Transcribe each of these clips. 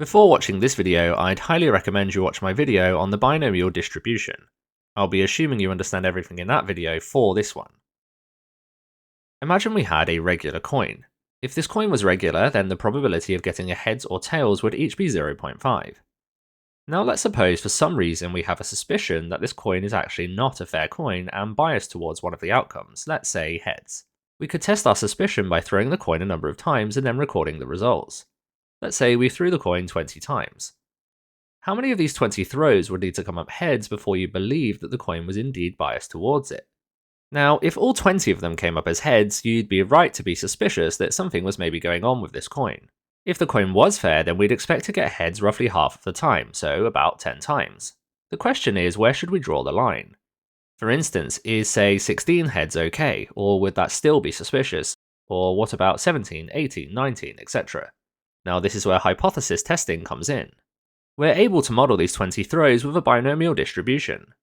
Before watching this video, I'd highly recommend you watch my video on the binomial distribution. I'll be assuming you understand everything in that video for this one. Imagine we had a regular coin. If this coin was regular, then the probability of getting a heads or tails would each be 0.5. Now let's suppose for some reason we have a suspicion that this coin is actually not a fair coin and biased towards one of the outcomes, let's say heads. We could test our suspicion by throwing the coin a number of times and then recording the results. Let's say we threw the coin 20 times. How many of these 20 throws would need to come up heads before you believe that the coin was indeed biased towards it? Now, if all 20 of them came up as heads, you'd be right to be suspicious that something was maybe going on with this coin. If the coin was fair, then we'd expect to get heads roughly half of the time, so about 10 times. The question is, where should we draw the line? For instance, is say 16 heads okay, or would that still be suspicious? Or what about 17, 18, 19, etc.? Now this is where hypothesis testing comes in. We're able to model these 20 throws with a binomial distribution.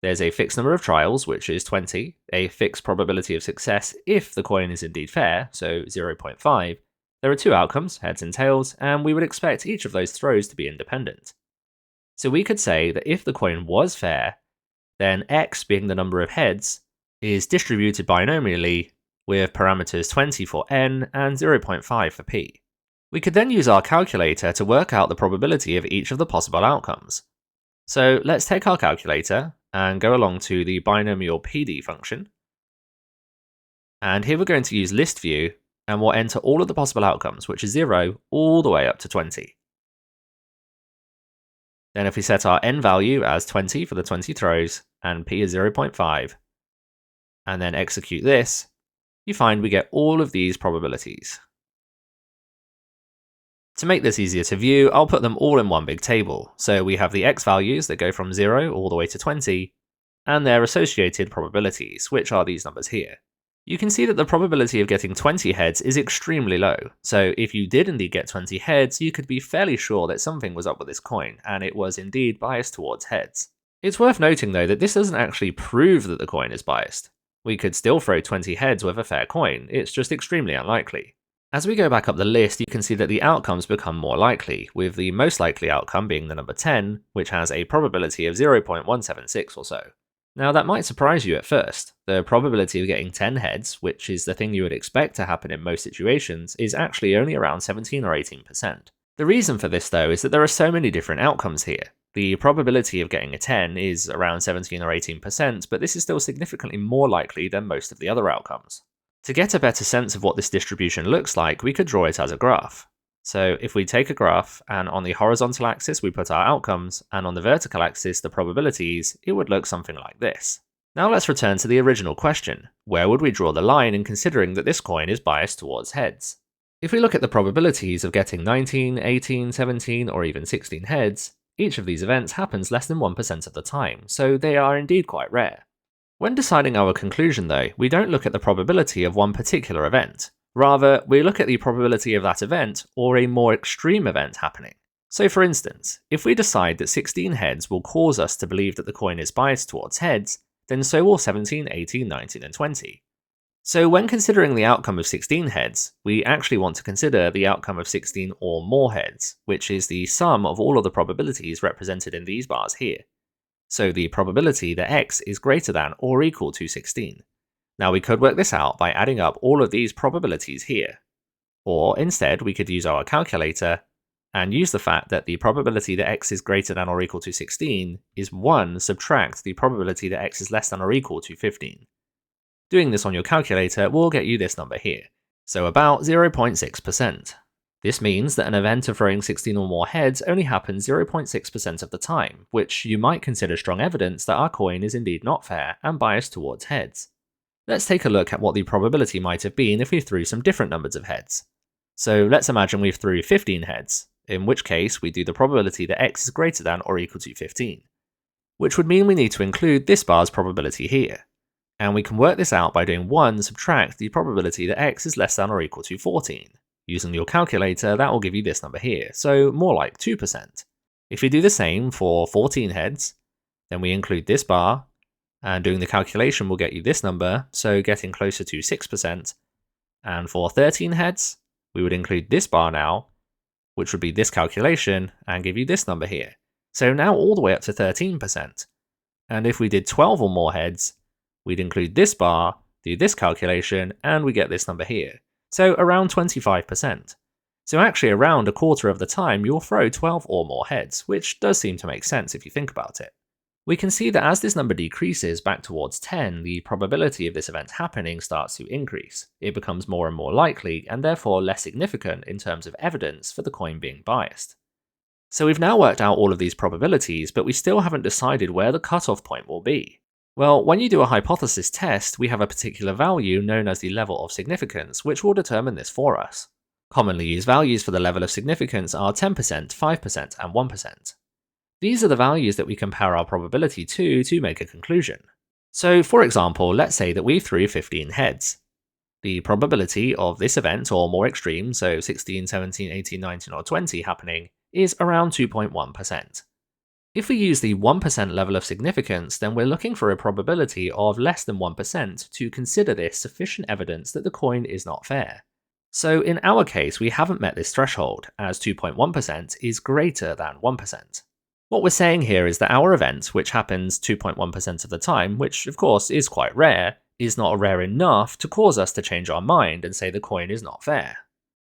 There's a fixed number of trials, which is 20, a fixed probability of success if the coin is indeed fair, so 0.5. There are two outcomes, heads and tails, and we would expect each of those throws to be independent. So we could say that if the coin was fair, then x, being the number of heads, is distributed binomially with parameters 20 for n and 0.5 for p. We could then use our calculator to work out the probability of each of the possible outcomes. So let's take our calculator and go along to the binomial PD function. And here we're going to use list view, and we'll enter all of the possible outcomes, which is 0 all the way up to 20. Then if we set our n value as 20 for the 20 throws, and p is 0.5, and then execute this, you find we get all of these probabilities. To make this easier to view, I'll put them all in one big table. So we have the x values that go from 0 all the way to 20, and their associated probabilities, which are these numbers here. You can see that the probability of getting 20 heads is extremely low, so if you did indeed get 20 heads, you could be fairly sure that something was up with this coin, and it was indeed biased towards heads. It's worth noting though that this doesn't actually prove that the coin is biased. We could still throw 20 heads with a fair coin, it's just extremely unlikely. As we go back up the list, you can see that the outcomes become more likely, with the most likely outcome being the number 10, which has a probability of 0.176 or so. Now that might surprise you at first. The probability of getting 10 heads, which is the thing you would expect to happen in most situations, is actually only around 17 or 18%. The reason for this though is that there are so many different outcomes here. The probability of getting a 10 is around 17 or 18%, but this is still significantly more likely than most of the other outcomes. To get a better sense of what this distribution looks like, we could draw it as a graph. So if we take a graph, and on the horizontal axis we put our outcomes, and on the vertical axis the probabilities, it would look something like this. Now let's return to the original question. Where would we draw the line in considering that this coin is biased towards heads? If we look at the probabilities of getting 19, 18, 17, or even 16 heads, each of these events happens less than 1% of the time, so they are indeed quite rare. When deciding our conclusion though, we don't look at the probability of one particular event. Rather, we look at the probability of that event or a more extreme event happening. So for instance, if we decide that 16 heads will cause us to believe that the coin is biased towards heads, then so will 17, 18, 19, and 20. So when considering the outcome of 16 heads, we actually want to consider the outcome of 16 or more heads, which is the sum of all of the probabilities represented in these bars here. So the probability that x is greater than or equal to 16. Now we could work this out by adding up all of these probabilities here. Or instead, we could use our calculator and use the fact that the probability that x is greater than or equal to 16 is 1 subtract the probability that x is less than or equal to 15. Doing this on your calculator will get you this number here, so about 0.6%. This means that an event of throwing 16 or more heads only happens 0.6% of the time, which you might consider strong evidence that our coin is indeed not fair and biased towards heads. Let's take a look at what the probability might have been if we threw some different numbers of heads. So let's imagine we threw 15 heads, in which case we do the probability that x is greater than or equal to 15, which would mean we need to include this bar's probability here. And we can work this out by doing 1 subtract the probability that x is less than or equal to 14. Using your calculator, that will give you this number here, so more like 2%. If we do the same for 14 heads, then we include this bar, and doing the calculation will get you this number, so getting closer to 6%. And for 13 heads, we would include this bar now, which would be this calculation, and give you this number here. So now all the way up to 13%. And if we did 12 or more heads, we'd include this bar, do this calculation, and we get this number here. So around 25%. So actually around a quarter of the time you'll throw 12 or more heads, which does seem to make sense if you think about it. We can see that as this number decreases back towards 10, the probability of this event happening starts to increase. It becomes more and more likely, and therefore less significant in terms of evidence for the coin being biased. So we've now worked out all of these probabilities, but we still haven't decided where the cutoff point will be. Well, when you do a hypothesis test, we have a particular value known as the level of significance, which will determine this for us. Commonly used values for the level of significance are 10%, 5%, and 1%. These are the values that we compare our probability to make a conclusion. So for example, let's say that we threw 15 heads. The probability of this event, or more extreme, so 16, 17, 18, 19, or 20 happening, is around 2.1%. If we use the 1% level of significance, then we're looking for a probability of less than 1% to consider this sufficient evidence that the coin is not fair. So in our case, we haven't met this threshold, as 2.1% is greater than 1%. What we're saying here is that our event, which happens 2.1% of the time, which of course is quite rare, is not rare enough to cause us to change our mind and say the coin is not fair.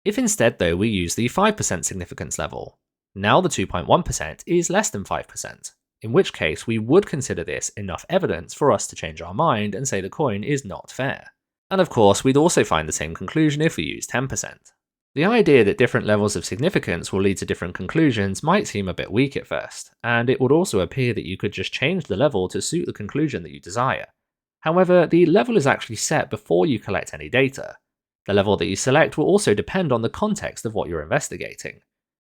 If instead though we use the 5% significance level, now the 2.1% is less than 5%, in which case we would consider this enough evidence for us to change our mind and say the coin is not fair. And of course we'd also find the same conclusion if we use 10%. The idea that different levels of significance will lead to different conclusions might seem a bit weak at first, and it would also appear that you could just change the level to suit the conclusion that you desire. However, the level is actually set before you collect any data. The level that you select will also depend on the context of what you're investigating.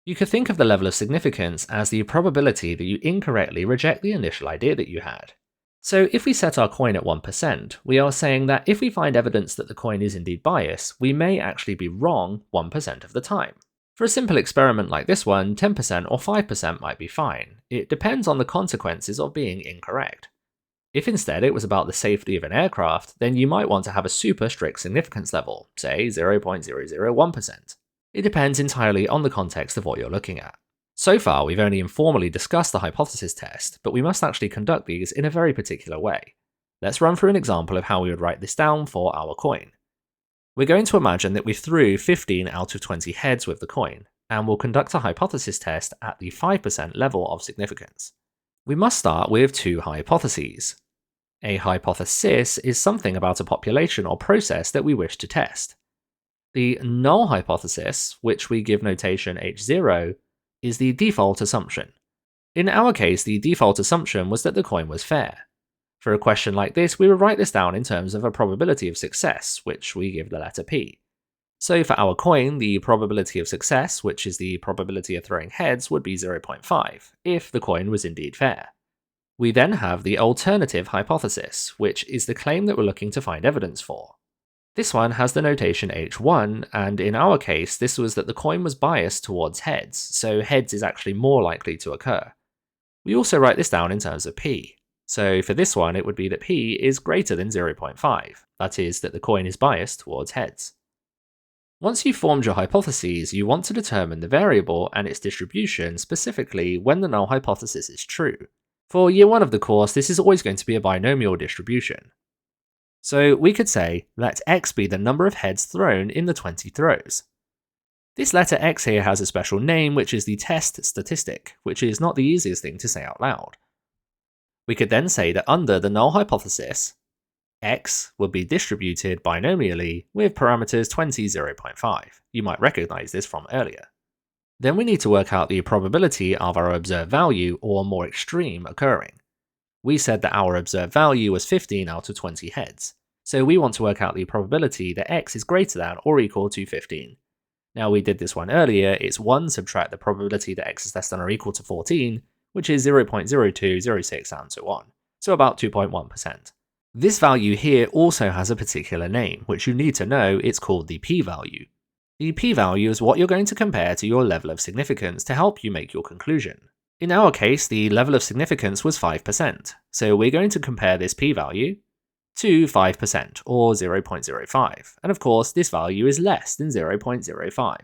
You could think of the level of significance as the probability that you incorrectly reject the initial idea that you had. So if we set our coin at 1%, we are saying that if we find evidence that the coin is indeed biased, we may actually be wrong 1% of the time. For a simple experiment like this one, 10% or 5% might be fine. It depends on the consequences of being incorrect. If instead it was about the safety of an aircraft, then you might want to have a super strict significance level, say 0.001%. It depends entirely on the context of what you're looking at. So far, we've only informally discussed the hypothesis test, but we must actually conduct these in a very particular way. Let's run through an example of how we would write this down for our coin. We're going to imagine that we threw 15 out of 20 heads with the coin, and we'll conduct a hypothesis test at the 5% level of significance. We must start with two hypotheses. A hypothesis is something about a population or process that we wish to test. The null hypothesis, which we give notation H0, is the default assumption. In our case, the default assumption was that the coin was fair. For a question like this, we would write this down in terms of a probability of success, which we give the letter P. So for our coin, the probability of success, which is the probability of throwing heads, would be 0.5, if the coin was indeed fair. We then have the alternative hypothesis, which is the claim that we're looking to find evidence for. This one has the notation H1, and in our case, this was that the coin was biased towards heads, so heads is actually more likely to occur. We also write this down in terms of P. So for this one, it would be that P is greater than 0.5, that is, that the coin is biased towards heads. Once you've formed your hypotheses, you want to determine the variable and its distribution specifically when the null hypothesis is true. For year 1 of the course, this is always going to be a binomial distribution. So we could say, let x be the number of heads thrown in the 20 throws. This letter x here has a special name, which is the test statistic, which is not the easiest thing to say out loud. We could then say that under the null hypothesis, x will be distributed binomially with parameters 20, 0.5. You might recognize this from earlier. Then we need to work out the probability of our observed value, or more extreme, occurring. We said that our observed value was 15 out of 20 heads, so we want to work out the probability that x is greater than or equal to 15. Now we did this one earlier, it's 1 subtract the probability that x is less than or equal to 14, which is 0.0206 and so on, so about 2.1%. This value here also has a particular name, which you need to know. It's called the p-value. The p-value is what you're going to compare to your level of significance to help you make your conclusion. In our case, the level of significance was 5%, so we're going to compare this p-value to 5%, or 0.05, and of course this value is less than 0.05.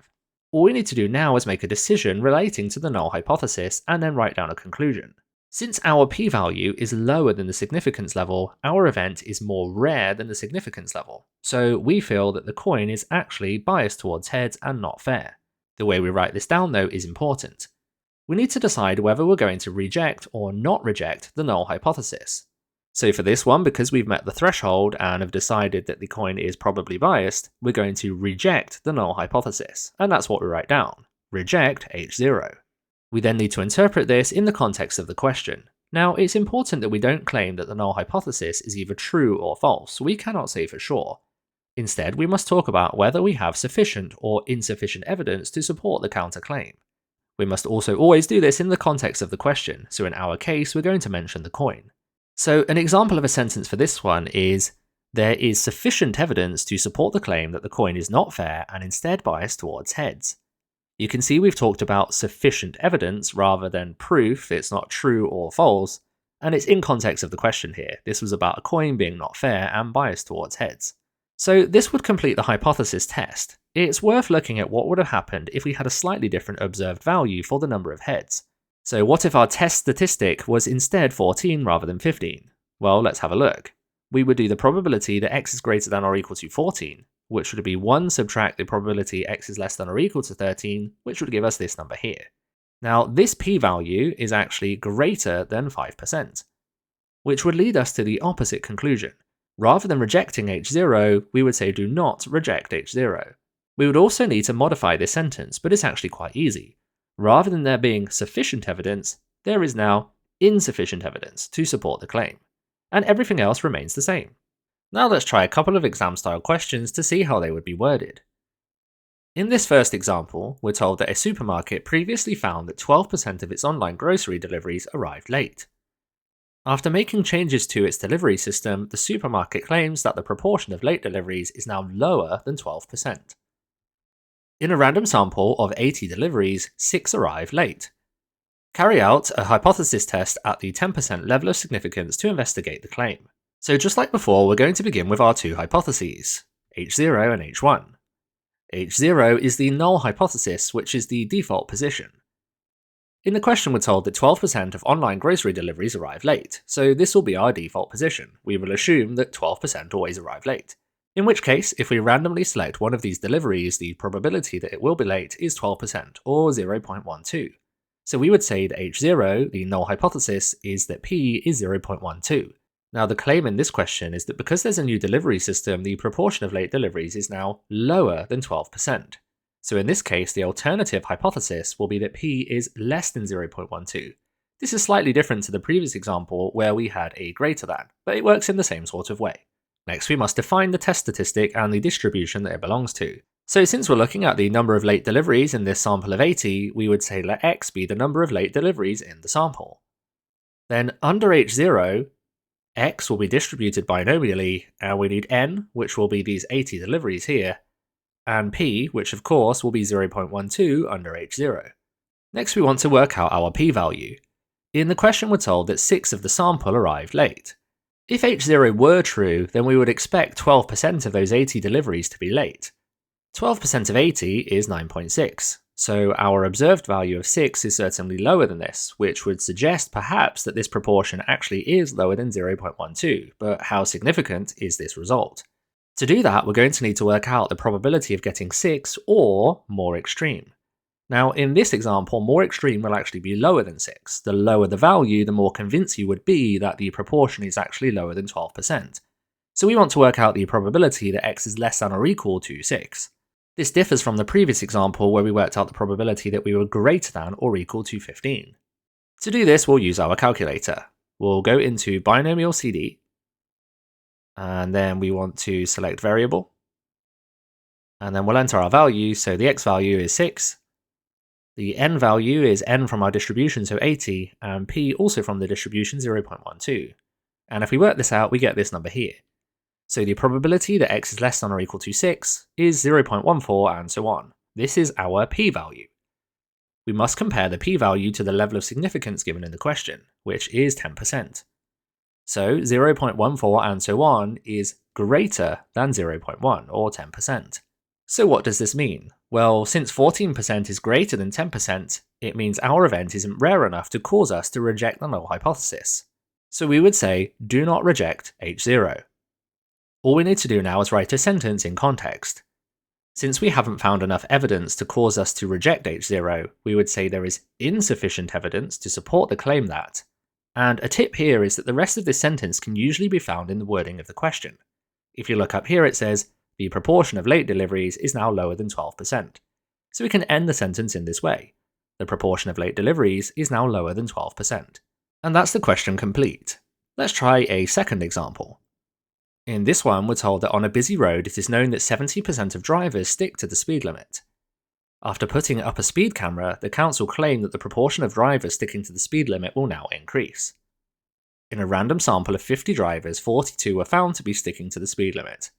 All we need to do now is make a decision relating to the null hypothesis and then write down a conclusion. Since our p-value is lower than the significance level, our event is more rare than the significance level, so we feel that the coin is actually biased towards heads and not fair. The way we write this down though is important. We need to decide whether we're going to reject or not reject the null hypothesis. So for this one, because we've met the threshold and have decided that the coin is probably biased, we're going to reject the null hypothesis, and that's what we write down. Reject H0. We then need to interpret this in the context of the question. Now, it's important that we don't claim that the null hypothesis is either true or false. We cannot say for sure. Instead, we must talk about whether we have sufficient or insufficient evidence to support the counterclaim. We must also always do this in the context of the question, so in our case, we're going to mention the coin. So an example of a sentence for this one is, there is sufficient evidence to support the claim that the coin is not fair and instead biased towards heads. You can see we've talked about sufficient evidence rather than proof, it's not true or false, and it's in context of the question here. This was about a coin being not fair and biased towards heads. So this would complete the hypothesis test. It's worth looking at what would have happened if we had a slightly different observed value for the number of heads. So what if our test statistic was instead 14 rather than 15? Well, let's have a look. We would do the probability that x is greater than or equal to 14, which would be 1 subtract the probability x is less than or equal to 13, which would give us this number here. Now, this p-value is actually greater than 5%, which would lead us to the opposite conclusion. Rather than rejecting H0, we would say do not reject H0. We would also need to modify this sentence, but it's actually quite easy. Rather than there being sufficient evidence, there is now insufficient evidence to support the claim, and everything else remains the same. Now let's try a couple of exam-style questions to see how they would be worded. In this first example, we're told that a supermarket previously found that 12% of its online grocery deliveries arrived late. After making changes to its delivery system, the supermarket claims that the proportion of late deliveries is now lower than 12%. In a random sample of 80 deliveries, 6 arrive late. Carry out a hypothesis test at the 10% level of significance to investigate the claim. So just like before, we're going to begin with our two hypotheses, H0 and H1. H0 is the null hypothesis, which is the default position. In the question, we're told that 12% of online grocery deliveries arrive late, so this will be our default position. We will assume that 12% always arrive late. In which case, if we randomly select one of these deliveries, the probability that it will be late is 12%, or 0.12. So we would say that H0, the null hypothesis, is that P is 0.12. Now the claim in this question is that because there's a new delivery system, the proportion of late deliveries is now lower than 12%. So in this case, the alternative hypothesis will be that P is less than 0.12. This is slightly different to the previous example where we had a greater than, but it works in the same sort of way. Next, we must define the test statistic and the distribution that it belongs to. So since we're looking at the number of late deliveries in this sample of 80, we would say let x be the number of late deliveries in the sample. Then under H0, x will be distributed binomially, and we need n, which will be these 80 deliveries here, and p, which of course will be 0.12 under H0. Next, we want to work out our p-value. In the question, we're told that 6 of the sample arrived late. If H0 were true, then we would expect 12% of those 80 deliveries to be late. 12% of 80 is 9.6, so our observed value of 6 is certainly lower than this, which would suggest perhaps that this proportion actually is lower than 0.12, but how significant is this result? To do that, we're going to need to work out the probability of getting 6 or more extreme. Now in this example, more extreme will actually be lower than 6. The lower the value, the more convinced you would be that the proportion is actually lower than 12%. So we want to work out the probability that x is less than or equal to 6. This differs from the previous example where we worked out the probability that we were greater than or equal to 15. To do this, we'll use our calculator. We'll go into Binomial CD, and then we want to select variable, and then we'll enter our value. So the x value is 6, the n value is n from our distribution, so 80, and p also from the distribution, 0.12. And if we work this out, we get this number here. So the probability that x is less than or equal to 6 is 0.14, and so on. This is our p-value. We must compare the p-value to the level of significance given in the question, which is 10%. So 0.14 and so on is greater than 0.1, or 10%. So what does this mean? Well, since 14% is greater than 10%, it means our event isn't rare enough to cause us to reject the null hypothesis. So we would say, do not reject H0. All we need to do now is write a sentence in context. Since we haven't found enough evidence to cause us to reject H0, we would say there is insufficient evidence to support the claim that. And a tip here is that the rest of this sentence can usually be found in the wording of the question. If you look up here, it says, the proportion of late deliveries is now lower than 12%. So we can end the sentence in this way. The proportion of late deliveries is now lower than 12%. And that's the question complete. Let's try a second example. In this one, we're told that on a busy road, it is known that 70% of drivers stick to the speed limit. After putting up a speed camera, the council claimed that the proportion of drivers sticking to the speed limit will now increase. In a random sample of 50 drivers, 42 were found to be sticking to the speed limit.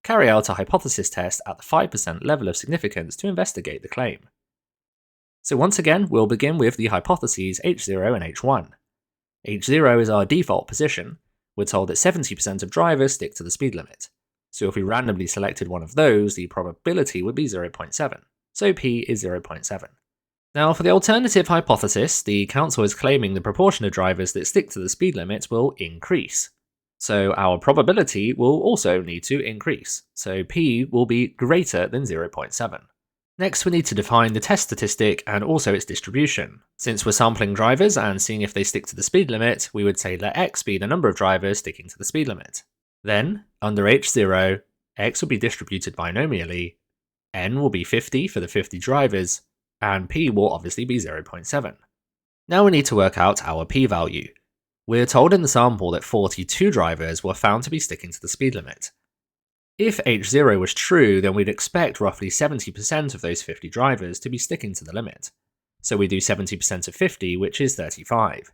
Carry out a hypothesis test at the 5% level of significance to investigate the claim. So once again, we'll begin with the hypotheses H0 and H1. H0 is our default position. We're told that 70% of drivers stick to the speed limit. So if we randomly selected one of those, the probability would be 0.7. So p is 0.7. Now for the alternative hypothesis, the council is claiming the proportion of drivers that stick to the speed limit will increase. So our probability will also need to increase. So p will be greater than 0.7. Next, we need to define the test statistic and also its distribution. Since we're sampling drivers and seeing if they stick to the speed limit, we would say let x be the number of drivers sticking to the speed limit. Then, under H0, x will be distributed binomially, n will be 50 for the 50 drivers, and p will obviously be 0.7. Now we need to work out our p-value. We're told in the sample that 42 drivers were found to be sticking to the speed limit. If H0 was true, then we'd expect roughly 70% of those 50 drivers to be sticking to the limit. So we do 70% of 50, which is 35.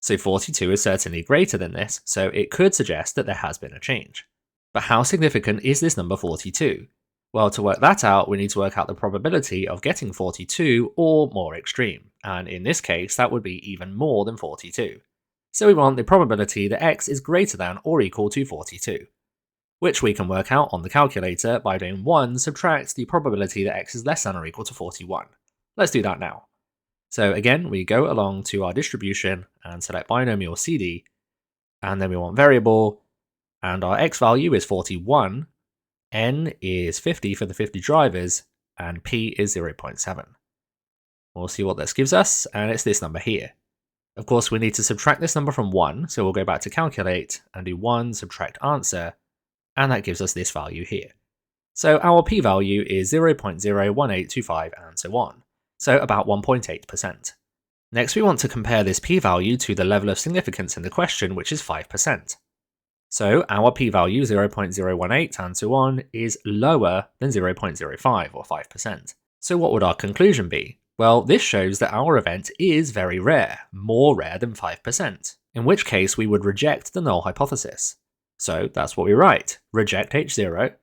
So 42 is certainly greater than this, so it could suggest that there has been a change. But how significant is this number 42? Well, to work that out, we need to work out the probability of getting 42 or more extreme, and in this case, that would be even more than 42. So we want the probability that x is greater than or equal to 42. Which we can work out on the calculator by doing 1 subtract the probability that x is less than or equal to 41. Let's do that now. So again, we go along to our distribution and select binomial CD, and then we want variable, and our x value is 41, n is 50 for the 50 drivers, and p is 0.7. We'll see what this gives us, and it's this number here. Of course, we need to subtract this number from 1, so we'll go back to calculate and do 1 subtract answer, and that gives us this value here. So our p-value is 0.01825 and so on, so about 1.8%. Next we want to compare this p-value to the level of significance in the question, which is 5%. So our p-value 0.018 and so on is lower than 0.05 or 5%. So what would our conclusion be? Well, this shows that our event is very rare, more rare than 5%, in which case we would reject the null hypothesis. So that's what we write, reject H0,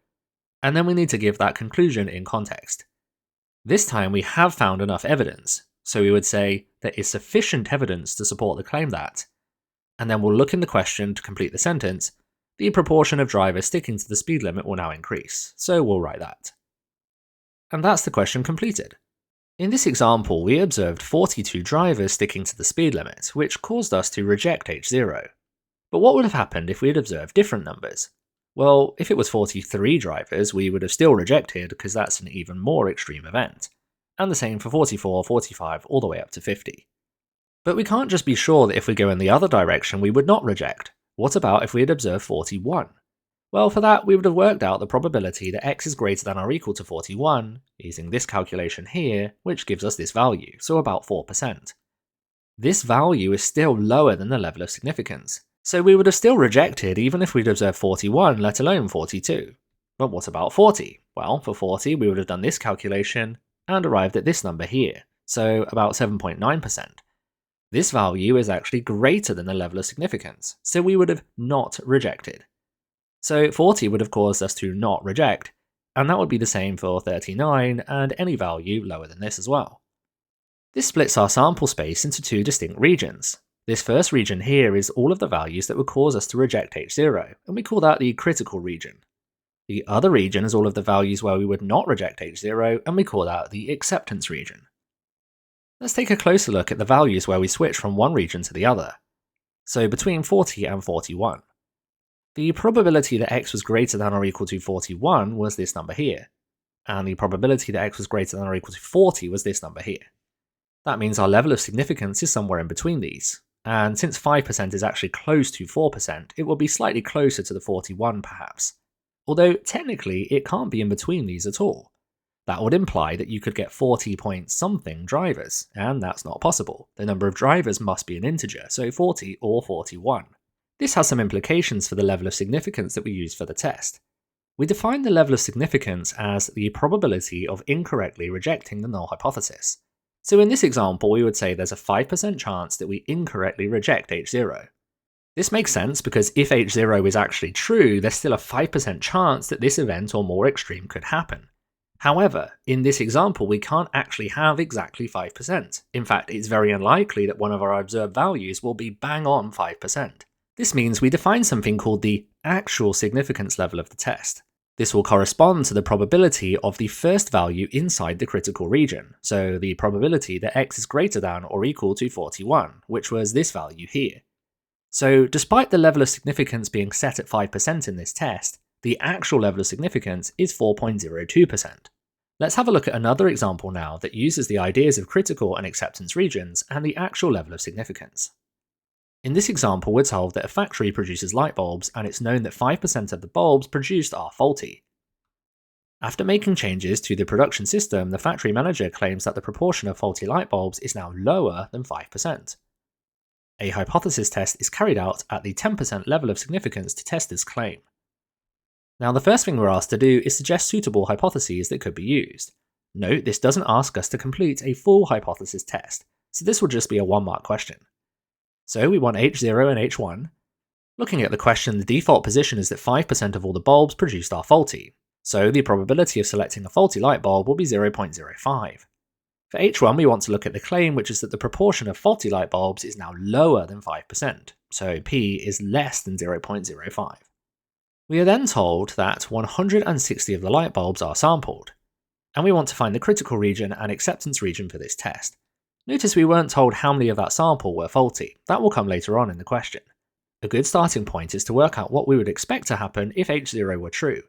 and then we need to give that conclusion in context. This time we have found enough evidence, so we would say there is sufficient evidence to support the claim that, and then we'll look in the question to complete the sentence, the proportion of drivers sticking to the speed limit will now increase, so we'll write that. And that's the question completed. In this example, we observed 42 drivers sticking to the speed limit, which caused us to reject H0. But what would have happened if we had observed different numbers? Well, if it was 43 drivers, we would have still rejected because that's an even more extreme event. And the same for 44, 45, all the way up to 50. But we can't just be sure that if we go in the other direction, we would not reject. What about if we had observed 41? Well, for that, we would have worked out the probability that x is greater than or equal to 41, using this calculation here, which gives us this value, so about 4%. This value is still lower than the level of significance. So we would have still rejected even if we'd observed 41, let alone 42. But what about 40? Well, for 40 we would have done this calculation and arrived at this number here, so about 7.9%. This value is actually greater than the level of significance, so we would have not rejected. So 40 would have caused us to not reject, and that would be the same for 39 and any value lower than this as well. This splits our sample space into two distinct regions. This first region here is all of the values that would cause us to reject H0, and we call that the critical region. The other region is all of the values where we would not reject H0, and we call that the acceptance region. Let's take a closer look at the values where we switch from one region to the other. So between 40 and 41. The probability that x was greater than or equal to 41 was this number here, and the probability that x was greater than or equal to 40 was this number here. That means our level of significance is somewhere in between these, and since 5% is actually close to 4%, it will be slightly closer to the 41 perhaps. Although technically it can't be in between these at all. That would imply that you could get 40 point something drivers, and that's not possible. The number of drivers must be an integer, so 40 or 41. This has some implications for the level of significance that we use for the test. We define the level of significance as the probability of incorrectly rejecting the null hypothesis. So in this example, we would say there's a 5% chance that we incorrectly reject H0. This makes sense because if H0 is actually true, there's still a 5% chance that this event or more extreme could happen. However, in this example, we can't actually have exactly 5%. In fact, it's very unlikely that one of our observed values will be bang on 5%. This means we define something called the actual significance level of the test. This will correspond to the probability of the first value inside the critical region, so the probability that x is greater than or equal to 41, which was this value here. So despite the level of significance being set at 5% in this test, the actual level of significance is 4.02%. Let's have a look at another example now that uses the ideas of critical and acceptance regions and the actual level of significance. In this example, we're told that a factory produces light bulbs and it's known that 5% of the bulbs produced are faulty. After making changes to the production system, the factory manager claims that the proportion of faulty light bulbs is now lower than 5%. A hypothesis test is carried out at the 10% level of significance to test this claim. Now the first thing we're asked to do is suggest suitable hypotheses that could be used. Note, this doesn't ask us to complete a full hypothesis test, so this will just be a 1-mark question. So we want H0 and H1. Looking at the question, the default position is that 5% of all the bulbs produced are faulty, so the probability of selecting a faulty light bulb will be 0.05. For H1, we want to look at the claim, which is that the proportion of faulty light bulbs is now lower than 5%, so P is less than 0.05. We are then told that 160 of the light bulbs are sampled, and we want to find the critical region and acceptance region for this test. Notice we weren't told how many of that sample were faulty. That will come later on in the question. A good starting point is to work out what we would expect to happen if H0 were true.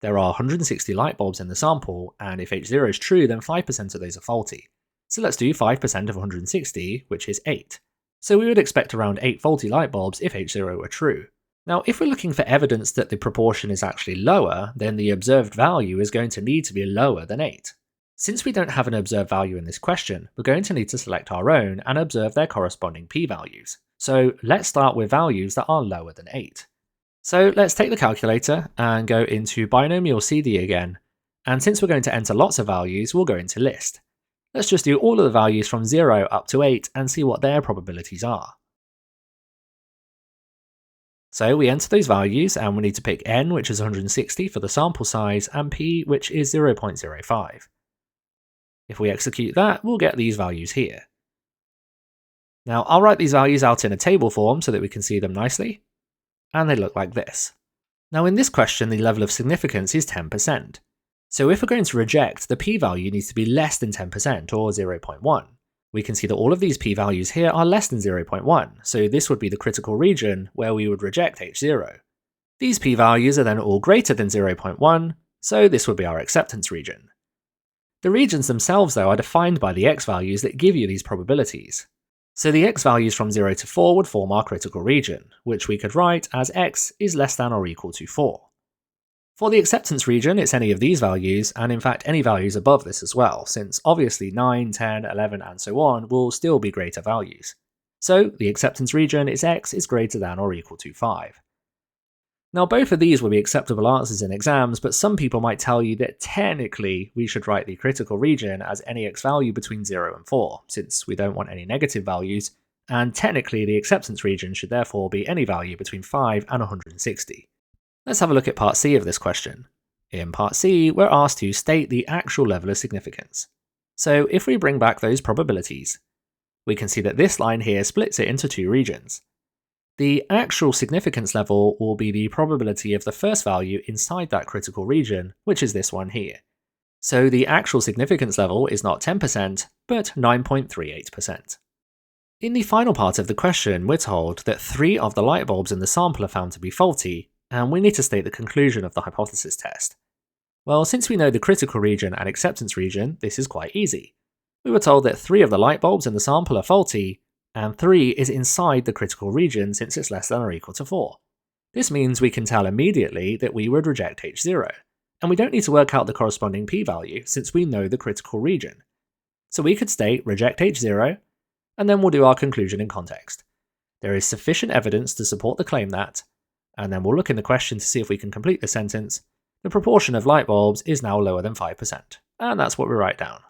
There are 160 light bulbs in the sample, and if H0 is true, then 5% of those are faulty. So let's do 5% of 160, which is 8. So we would expect around 8 faulty light bulbs if H0 were true. Now, if we're looking for evidence that the proportion is actually lower, then the observed value is going to need to be lower than 8. Since we don't have an observed value in this question, we're going to need to select our own and observe their corresponding p-values. So let's start with values that are lower than 8. So let's take the calculator and go into Binomial CD again, and since we're going to enter lots of values, we'll go into list. Let's just do all of the values from 0 up to 8 and see what their probabilities are. So we enter those values and we need to pick n, which is 160 for the sample size, and p, which is 0.05. If we execute that, we'll get these values here. Now I'll write these values out in a table form so that we can see them nicely, and they look like this. Now in this question, the level of significance is 10%. So if we're going to reject, the p-value needs to be less than 10% or 0.1. We can see that all of these p-values here are less than 0.1, so this would be the critical region where we would reject H0. These p-values are then all greater than 0.1, so this would be our acceptance region. The regions themselves, though, are defined by the x-values that give you these probabilities. So the x-values from 0 to 4 would form our critical region, which we could write as x is less than or equal to 4. For the acceptance region, it's any of these values, and in fact any values above this as well, since obviously 9, 10, 11, and so on will still be greater values. So the acceptance region is x is greater than or equal to 5. Now both of these will be acceptable answers in exams, but some people might tell you that technically we should write the critical region as any x value between 0 and 4, since we don't want any negative values, and technically the acceptance region should therefore be any value between 5 and 160. Let's have a look at part C of this question. In part C, we're asked to state the actual level of significance. So if we bring back those probabilities, we can see that this line here splits it into two regions. The actual significance level will be the probability of the first value inside that critical region, which is this one here. So the actual significance level is not 10%, but 9.38%. In the final part of the question, we're told that 3 of the light bulbs in the sample are found to be faulty, and we need to state the conclusion of the hypothesis test. Well, since we know the critical region and acceptance region, this is quite easy. We were told that 3 of the light bulbs in the sample are faulty, and 3 is inside the critical region since it's less than or equal to 4. This means we can tell immediately that we would reject H0, and we don't need to work out the corresponding p-value since we know the critical region. So we could state reject H0, and then we'll do our conclusion in context. There is sufficient evidence to support the claim that, and then we'll look in the question to see if we can complete the sentence, the proportion of light bulbs is now lower than 5%, and that's what we write down.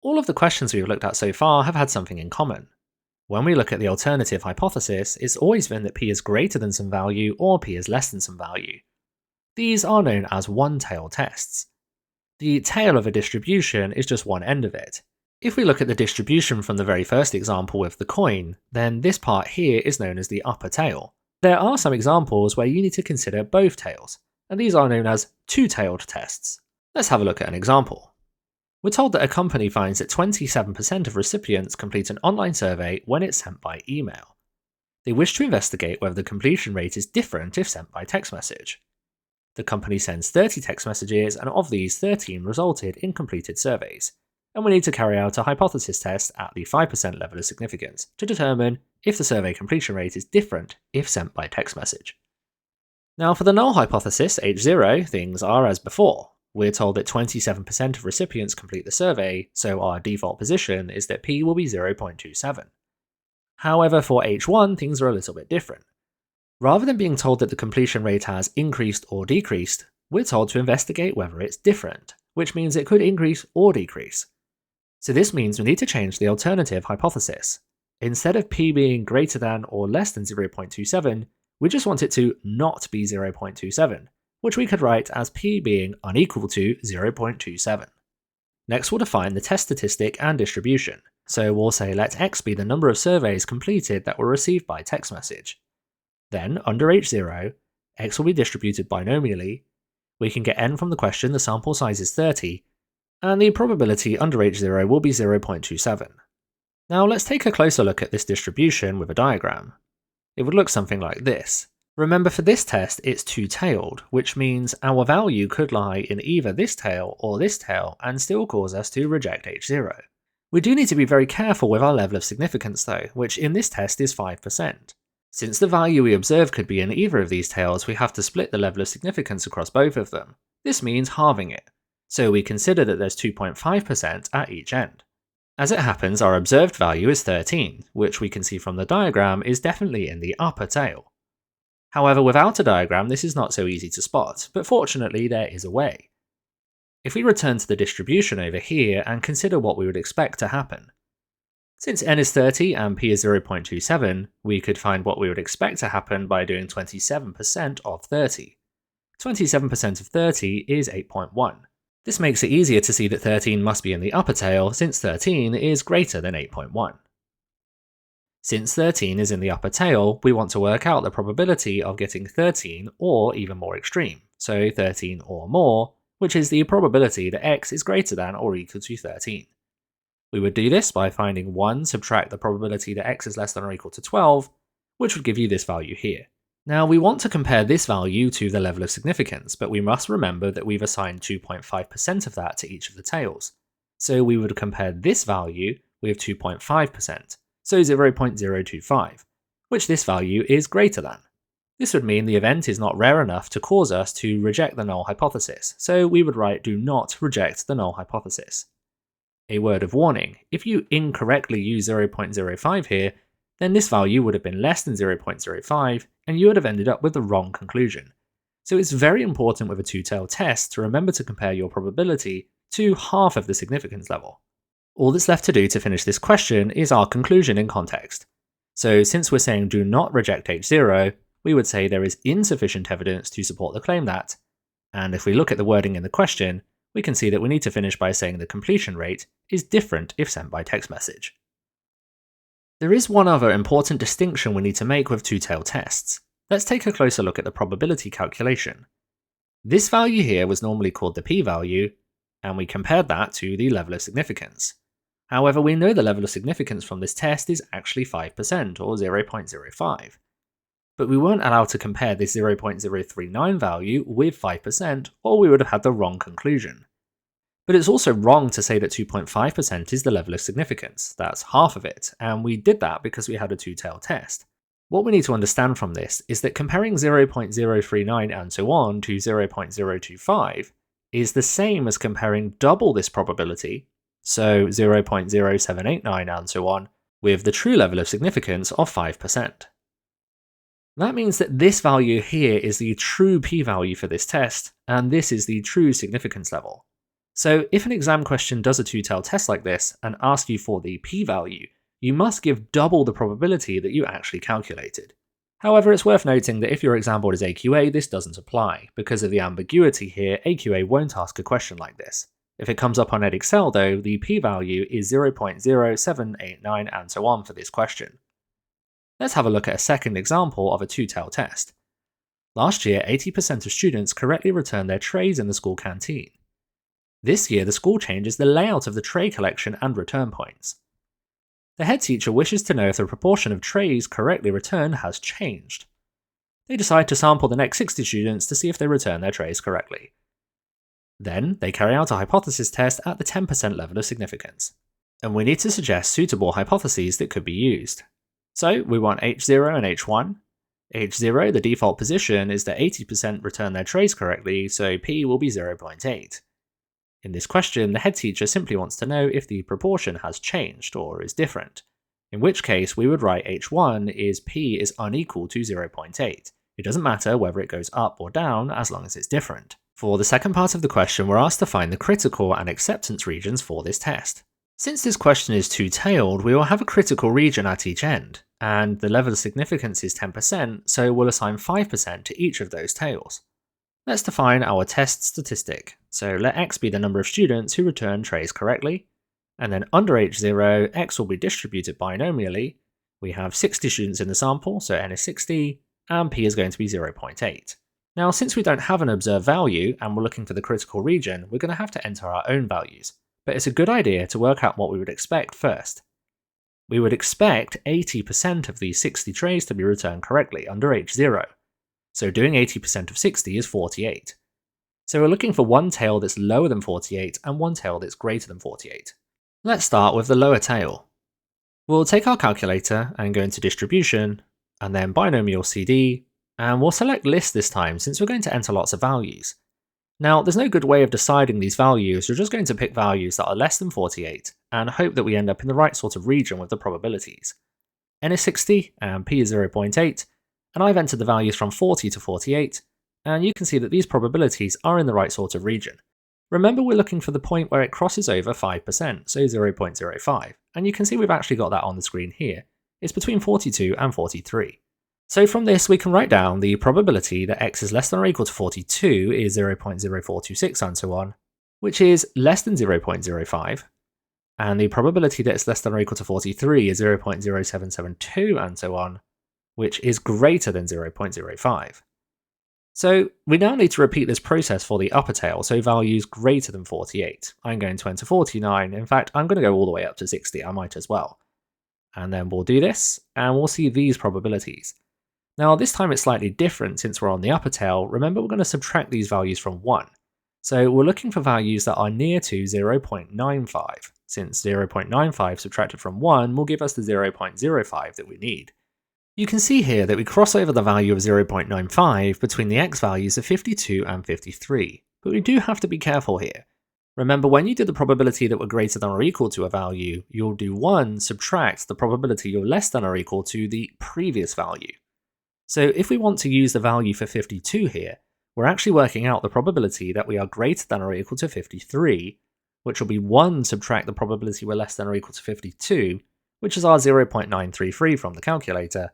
All of the questions we've looked at so far have had something in common. When we look at the alternative hypothesis, it's always been that p is greater than some value or p is less than some value. These are known as one-tail tests. The tail of a distribution is just one end of it. If we look at the distribution from the very first example with the coin, then this part here is known as the upper tail. There are some examples where you need to consider both tails, and these are known as two-tailed tests. Let's have a look at an example. We're told that a company finds that 27% of recipients complete an online survey when it's sent by email. They wish to investigate whether the completion rate is different if sent by text message. The company sends 30 text messages, and of these, 13 resulted in completed surveys, and we need to carry out a hypothesis test at the 5% level of significance to determine if the survey completion rate is different if sent by text message. Now for the null hypothesis, H0, things are as before. We're told that 27% of recipients complete the survey, so our default position is that p will be 0.27. However, for H1, things are a little bit different. Rather than being told that the completion rate has increased or decreased, we're told to investigate whether it's different, which means it could increase or decrease. So this means we need to change the alternative hypothesis. Instead of p being greater than or less than 0.27, we just want it to not be 0.27. Which we could write as p being unequal to 0.27. Next we'll define the test statistic and distribution. So we'll say let x be the number of surveys completed that were received by text message. Then, under H0, x will be distributed binomially. We can get n from the question, the sample size is 30, and the probability under H0 will be 0.27. Now let's take a closer look at this distribution with a diagram. It would look something like this. Remember, for this test, it's two-tailed, which means our value could lie in either this tail or this tail and still cause us to reject H0. We do need to be very careful with our level of significance though, which in this test is 5%. Since the value we observe could be in either of these tails, we have to split the level of significance across both of them. This means halving it. So we consider that there's 2.5% at each end. As it happens, our observed value is 13, which we can see from the diagram is definitely in the upper tail. However, without a diagram, this is not so easy to spot, but fortunately there is a way. If we return to the distribution over here and consider what we would expect to happen. Since n is 30 and p is 0.27, we could find what we would expect to happen by doing 27% of 30. 27% of 30 is 8.1. This makes it easier to see that 13 must be in the upper tail since 13 is greater than 8.1. Since 13 is in the upper tail, we want to work out the probability of getting 13 or even more extreme, so 13 or more, which is the probability that x is greater than or equal to 13. We would do this by finding 1 subtract the probability that x is less than or equal to 12, which would give you this value here. Now we want to compare this value to the level of significance, but we must remember that we've assigned 2.5% of that to each of the tails. So we would compare this value with 2.5%. So 0.025, which this value is greater than. This would mean the event is not rare enough to cause us to reject the null hypothesis, so we would write do not reject the null hypothesis. A word of warning, if you incorrectly use 0.05 here, then this value would have been less than 0.05 and you would have ended up with the wrong conclusion. So it's very important with a two-tailed test to remember to compare your probability to half of the significance level. All that's left to do to finish this question is our conclusion in context. So since we're saying do not reject H0, we would say there is insufficient evidence to support the claim that, and if we look at the wording in the question, we can see that we need to finish by saying the completion rate is different if sent by text message. There is one other important distinction we need to make with two-tailed tests. Let's take a closer look at the probability calculation. This value here was normally called the p-value, and we compared that to the level of significance. However, we know the level of significance from this test is actually 5% or 0.05. But we weren't allowed to compare this 0.039 value with 5% or we would have had the wrong conclusion. But it's also wrong to say that 2.5% is the level of significance, that's half of it, and we did that because we had a two-tailed test. What we need to understand from this is that comparing 0.039 and so on to 0.025 is the same as comparing double this probability, so 0.0789 and so on, with the true level of significance of 5%. That means that this value here is the true p-value for this test, and this is the true significance level. So if an exam question does a two-tailed test like this and asks you for the p-value, you must give double the probability that you actually calculated. However, it's worth noting that if your exam board is AQA, this doesn't apply. Because of the ambiguity here, AQA won't ask a question like this. If it comes up on Edexcel though, the p-value is 0.0789 and so on for this question. Let's have a look at a second example of a two-tailed test. Last year, 80% of students correctly returned their trays in the school canteen. This year, the school changes the layout of the tray collection and return points. The head teacher wishes to know if the proportion of trays correctly returned has changed. They decide to sample the next 60 students to see if they return their trays correctly. Then, they carry out a hypothesis test at the 10% level of significance. And we need to suggest suitable hypotheses that could be used. So, we want H0 and H1. H0, the default position, is that 80% return their trays correctly, so P will be 0.8. In this question, the head teacher simply wants to know if the proportion has changed or is different, in which case we would write H1 is P is unequal to 0.8. It doesn't matter whether it goes up or down as long as it's different. For the second part of the question, we're asked to find the critical and acceptance regions for this test. Since this question is two-tailed, we will have a critical region at each end, and the level of significance is 10%, so we'll assign 5% to each of those tails. Let's define our test statistic. So let x be the number of students who return trays correctly, and then under H0, x will be distributed binomially. We have 60 students in the sample, so n is 60, and p is going to be 0.8. Now, since we don't have an observed value and we're looking for the critical region, we're going to have to enter our own values. But it's a good idea to work out what we would expect first. We would expect 80% of these 60 trays to be returned correctly under H0. So doing 80% of 60 is 48. So we're looking for one tail that's lower than 48 and one tail that's greater than 48. Let's start with the lower tail. We'll take our calculator and go into distribution, and then binomial CD, and we'll select list this time since we're going to enter lots of values. Now, there's no good way of deciding these values, you're just going to pick values that are less than 48, and hope that we end up in the right sort of region with the probabilities. N is 60, and P is 0.8, and I've entered the values from 40 to 48, and you can see that these probabilities are in the right sort of region. Remember, we're looking for the point where it crosses over 5%, so 0.05, and you can see we've actually got that on the screen here. It's between 42 and 43. So from this, we can write down the probability that x is less than or equal to 42 is 0.0426 and so on, which is less than 0.05, and the probability that it's less than or equal to 43 is 0.0772 and so on, which is greater than 0.05. So we now need to repeat this process for the upper tail, so values greater than 48. I'm going to enter 49, in fact I'm going to go all the way up to 60, I might as well. And then we'll do this, and we'll see these probabilities. Now this time it's slightly different since we're on the upper tail. Remember, we're going to subtract these values from 1. So we're looking for values that are near to 0.95, since 0.95 subtracted from 1 will give us the 0.05 that we need. You can see here that we cross over the value of 0.95 between the x values of 52 and 53, but we do have to be careful here. Remember, when you do the probability that we're greater than or equal to a value, you'll do 1 subtract the probability you're less than or equal to the previous value. So if we want to use the value for 52 here, we're actually working out the probability that we are greater than or equal to 53, which will be 1 subtract the probability we're less than or equal to 52, which is our 0.933 from the calculator,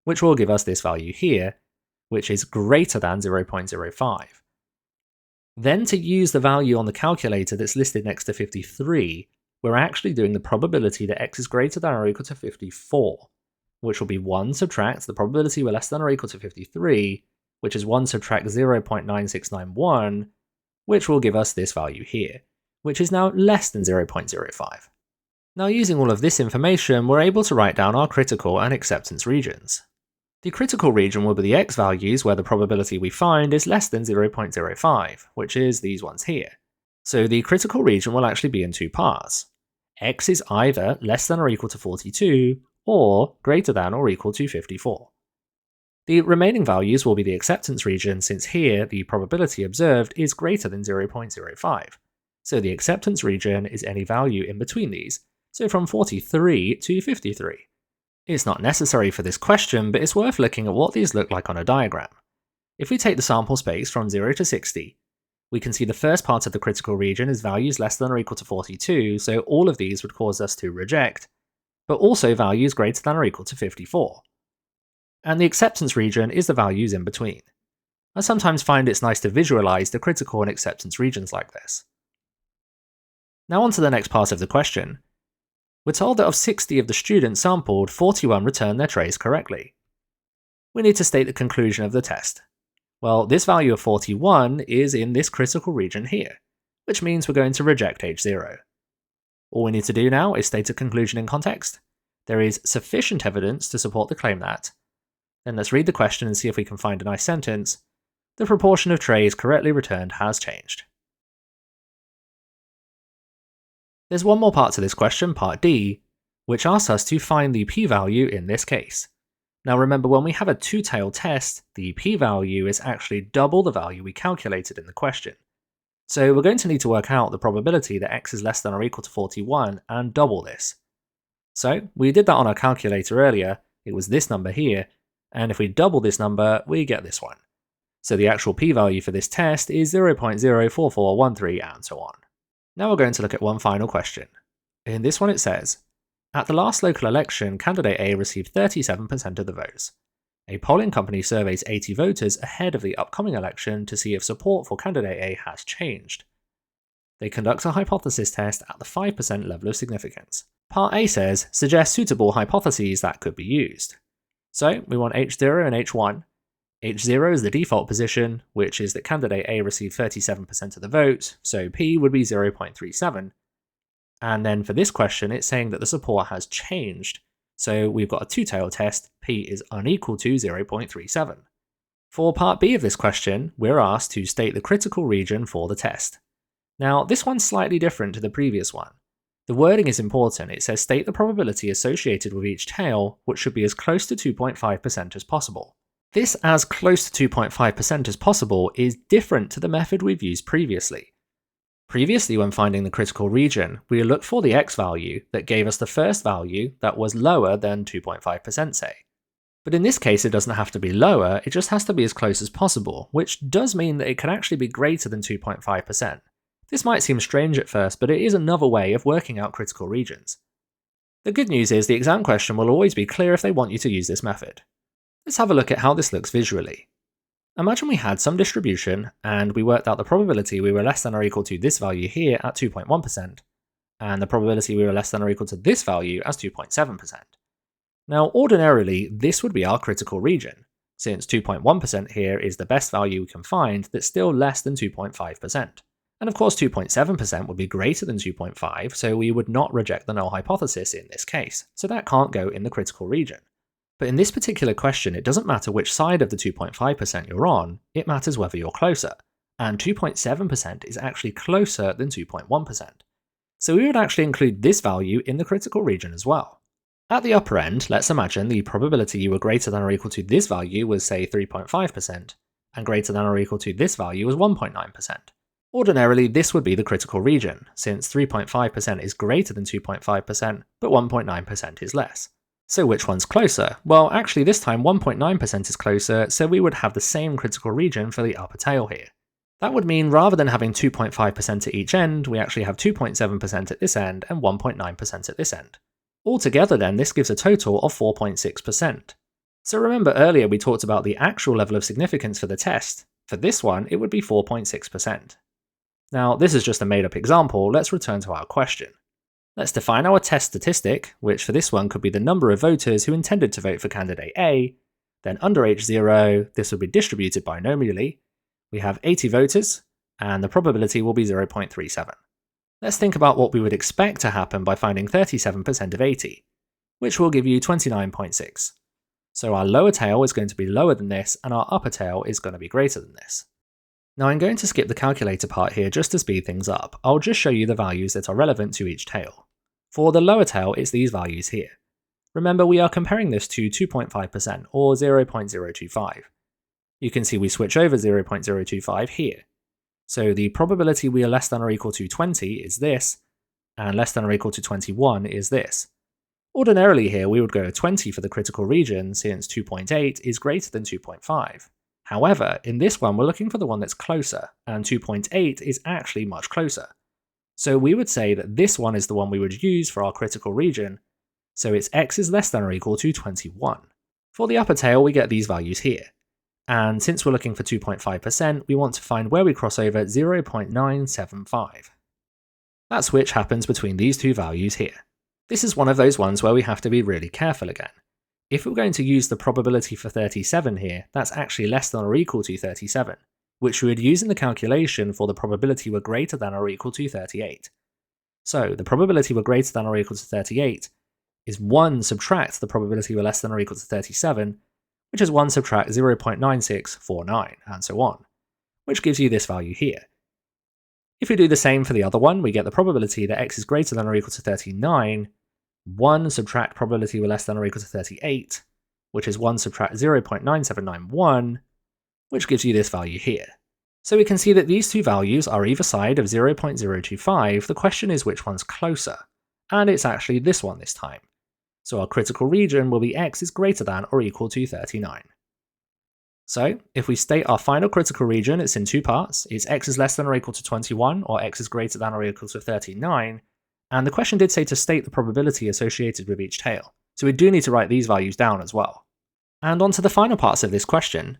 which will give us this value here, which is greater than 0.05. Then to use the value on the calculator that's listed next to 53, we're actually doing the probability that x is greater than or equal to 54, which will be 1 subtract the probability we're less than or equal to 53, which is 1 subtract 0.9691, which will give us this value here, which is now less than 0.05. Now, using all of this information, we're able to write down our critical and acceptance regions. The critical region will be the x values where the probability we find is less than 0.05, which is these ones here. So the critical region will actually be in two parts. X is either less than or equal to 42, or greater than or equal to 54. The remaining values will be the acceptance region, since here the probability observed is greater than 0.05. So the acceptance region is any value in between these, so from 43 to 53. It's not necessary for this question, but it's worth looking at what these look like on a diagram. If we take the sample space from 0 to 60, we can see the first part of the critical region is values less than or equal to 42, so all of these would cause us to reject, but also values greater than or equal to 54. And the acceptance region is the values in between. I sometimes find it's nice to visualize the critical and acceptance regions like this. Now on to the next part of the question. We're told that of 60 of the students sampled, 41 returned their trays correctly. We need to state the conclusion of the test. Well, this value of 41 is in this critical region here, which means we're going to reject H0. All we need to do now is state a conclusion in context. There is sufficient evidence to support the claim that. Then let's read the question and see if we can find a nice sentence. The proportion of trays correctly returned has changed. There's one more part to this question, part D, which asks us to find the p-value in this case. Now remember, when we have a two-tailed test, the p-value is actually double the value we calculated in the question. So we're going to need to work out the probability that x is less than or equal to 41 and double this. So we did that on our calculator earlier, it was this number here, and if we double this number, we get this one. So the actual p-value for this test is 0.04413 and so on. Now we're going to look at one final question. In this one it says, at the last local election, candidate A received 37% of the votes. A polling company surveys 80 voters ahead of the upcoming election to see if support for candidate A has changed. They conduct a hypothesis test at the 5% level of significance. Part A says, suggest suitable hypotheses that could be used. So we want H0 and H1. H0 is the default position, which is that candidate A received 37% of the vote, so P would be 0.37. And then for this question, it's saying that the support has changed. So we've got a two-tailed test, P is unequal to 0.37. For part B of this question, we're asked to state the critical region for the test. Now, this one's slightly different to the previous one. The wording is important. It says state the probability associated with each tail, which should be as close to 2.5% as possible. This as close to 2.5% as possible is different to the method we've used previously. Previously, when finding the critical region, we looked for the x value that gave us the first value that was lower than 2.5%, say. But in this case, it doesn't have to be lower, it just has to be as close as possible, which does mean that it can actually be greater than 2.5%. This might seem strange at first, but it is another way of working out critical regions. The good news is the exam question will always be clear if they want you to use this method. Let's have a look at how this looks visually. Imagine we had some distribution, and we worked out the probability we were less than or equal to this value here at 2.1%, and the probability we were less than or equal to this value as 2.7%. Now, ordinarily, this would be our critical region, since 2.1% here is the best value we can find that's still less than 2.5%. And of course 2.7% would be greater than 2.5, so we would not reject the null hypothesis in this case, so that can't go in the critical region. But in this particular question, it doesn't matter which side of the 2.5% you're on, it matters whether you're closer, and 2.7% is actually closer than 2.1%. So we would actually include this value in the critical region as well. At the upper end, let's imagine the probability you were greater than or equal to this value was say 3.5%, and greater than or equal to this value was 1.9%. Ordinarily, this would be the critical region, since 3.5% is greater than 2.5%, but 1.9% is less. So which one's closer? Well, actually this time 1.9% is closer, so we would have the same critical region for the upper tail here. That would mean rather than having 2.5% at each end, we actually have 2.7% at this end and 1.9% at this end. Altogether then, this gives a total of 4.6%. So remember earlier we talked about the actual level of significance for the test. For this one, it would be 4.6%. Now, this is just a made-up example, let's return to our question. Let's define our test statistic, which for this one could be the number of voters who intended to vote for candidate A. Then under H0, this will be distributed binomially. We have 80 voters, and the probability will be 0.37. Let's think about what we would expect to happen by finding 37% of 80, which will give you 29.6. So our lower tail is going to be lower than this, and our upper tail is going to be greater than this. Now I'm going to skip the calculator part here just to speed things up. I'll just show you the values that are relevant to each tail. For the lower tail, it's these values here. Remember, we are comparing this to 2.5% or 0.025. You can see we switch over 0.025 here. So the probability we are less than or equal to 20 is this, and less than or equal to 21 is this. Ordinarily here, we would go 20 for the critical region since 2.8 is greater than 2.5. However, in this one, we're looking for the one that's closer, and 2.8 is actually much closer. So we would say that this one is the one we would use for our critical region, so its x is less than or equal to 21. For the upper tail, we get these values here. And since we're looking for 2.5%, we want to find where we cross over 0.975. That switch happens between these two values here. This is one of those ones where we have to be really careful again. If we're going to use the probability for 37 here, that's actually less than or equal to 37, which we would use in the calculation for the probability we're greater than or equal to 38. So the probability we're greater than or equal to 38 is 1 subtract the probability we're less than or equal to 37, which is 1 subtract 0.9649, and so on, which gives you this value here. If we do the same for the other one, we get the probability that x is greater than or equal to 39, 1 subtract probability we're less than or equal to 38, which is 1 subtract 0.9791, which gives you this value here. So we can see that these two values are either side of 0.025, the question is which one's closer, and it's actually this one this time. So our critical region will be x is greater than or equal to 39. So if we state our final critical region, it's in two parts. It's x is less than or equal to 21, or x is greater than or equal to 39, and the question did say to state the probability associated with each tail, so we do need to write these values down as well. And on to the final parts of this question.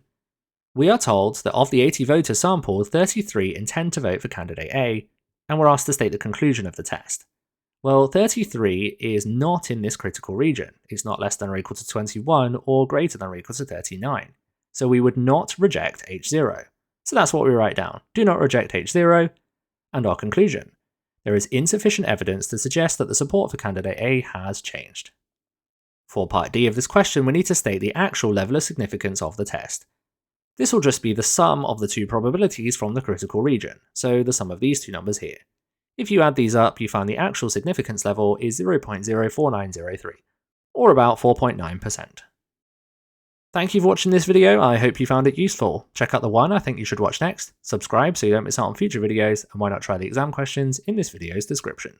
We are told that of the 80 voters sampled, 33 intend to vote for candidate A, and we're asked to state the conclusion of the test. Well, 33 is not in this critical region. It's not less than or equal to 21 or greater than or equal to 39. So we would not reject H0. So that's what we write down. Do not reject H0. And our conclusion. There is insufficient evidence to suggest that the support for candidate A has changed. For part D of this question, we need to state the actual level of significance of the test. This will just be the sum of the two probabilities from the critical region, so the sum of these two numbers here. If you add these up, you find the actual significance level is 0.04903, or about 4.9%. Thank you for watching this video, I hope you found it useful. Check out the one I think you should watch next, subscribe so you don't miss out on future videos, and why not try the exam questions in this video's description.